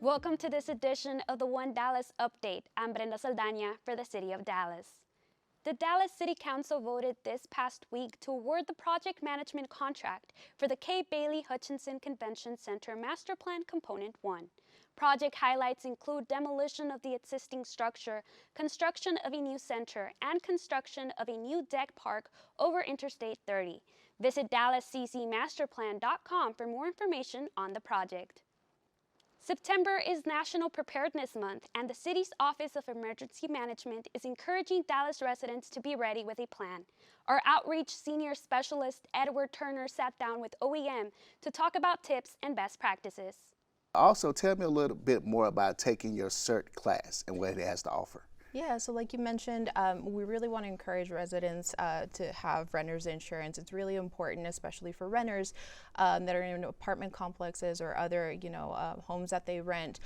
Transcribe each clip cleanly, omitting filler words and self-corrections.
Welcome to this edition of the One Dallas Update. I'm Brenda Saldana for the City of Dallas. The Dallas City Council voted this past week to award the project management contract for the K. Bailey Hutchinson Convention Center Master Plan Component 1. Project highlights include demolition of the existing structure, construction of a new center, and construction of a new deck park over Interstate 30. Visit DallasCCMasterplan.com for more information on the project. September is National Preparedness Month, and the city's Office of Emergency Management is encouraging Dallas residents to be ready with a plan. Our outreach senior specialist, Edward Turner, sat down with OEM to talk about tips and best practices. Also, tell me a little bit more about taking your CERT class and what it has to offer. Yeah, so like you mentioned, we really want to encourage residents to have renter's insurance. It's really important, especially for renters that are in apartment complexes or other, homes that they rent.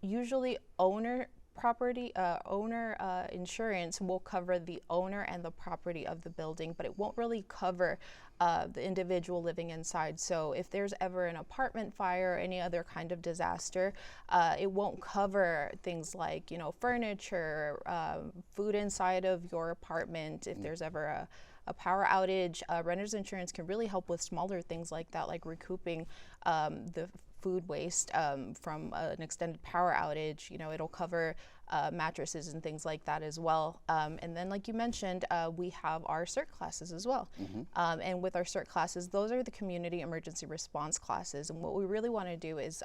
Usually owner insurance will cover the owner and the property of the building, but it won't really cover the individual living inside. So if there's ever an apartment fire or any other kind of disaster, it won't cover things like, furniture, food inside of your apartment. If there's ever a power outage, renter's insurance can really help with smaller things like that, like recouping the food waste from an extended power outage. It'll cover mattresses and things like that as well. And then, like you mentioned, we have our CERT classes as well. And with our CERT classes, those are the community emergency response classes. And what we really want to do is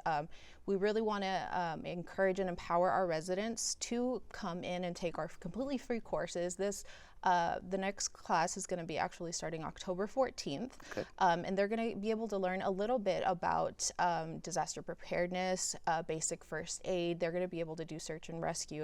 we really want to encourage and empower our residents to come in and take our completely free courses. The next class is going to be actually starting October 14th, okay. And they're going to be able to learn a little bit about disaster preparedness, basic first aid. They're going to be able to do search and rescue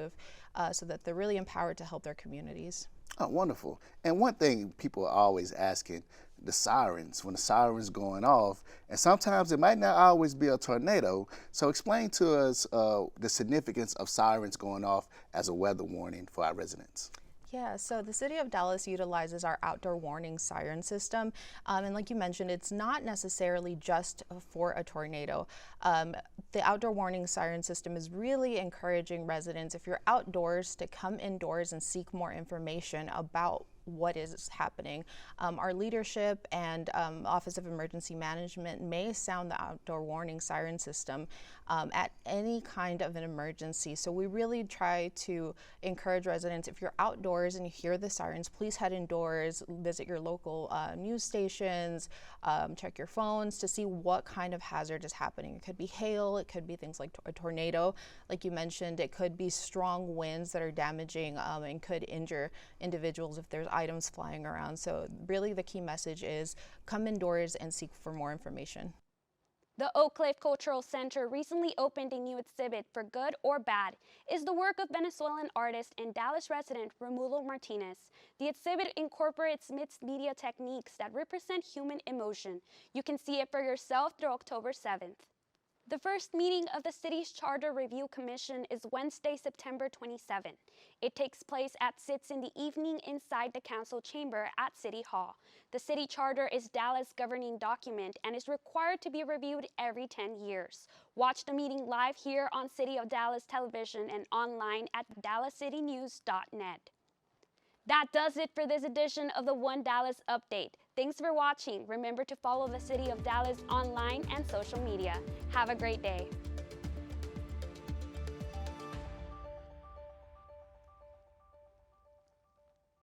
so that they're really empowered to help their communities. Oh, wonderful. And one thing people are always asking, the sirens, when the siren's going off, and sometimes it might not always be a tornado. So explain to us the significance of sirens going off as a weather warning for our residents. Yeah, so the City of Dallas utilizes our outdoor warning siren system. And like you mentioned, it's not necessarily just for a tornado. The outdoor warning siren system is really encouraging residents, if you're outdoors, to come indoors and seek more information about what is happening. Our leadership and Office of Emergency Management may sound the outdoor warning siren system at any kind of an emergency. So we really try to encourage residents, if you're outdoors and you hear the sirens, please head indoors, visit your local news stations, check your phones to see what kind of hazard is happening. It could be hail, it could be things like a tornado. Like you mentioned, it could be strong winds that are damaging and could injure individuals if there's items flying around. So really the key message is come indoors and seek for more information. The Oak Cliff Cultural Center recently opened a new exhibit, For Good or Bad, is the work of Venezuelan artist and Dallas resident Romulo Martinez. The exhibit incorporates mixed media techniques that represent human emotion. You can see it for yourself through October 7th. The first meeting of the city's Charter Review Commission is Wednesday, September 27th. It takes place at 6 in the evening inside the council chamber at City Hall. The city charter is Dallas' governing document and is required to be reviewed every 10 years. Watch the meeting live here on City of Dallas Television and online at dallascitynews.net. That does it for this edition of the One Dallas Update. Thanks for watching. Remember to follow the City of Dallas online and social media. Have a great day.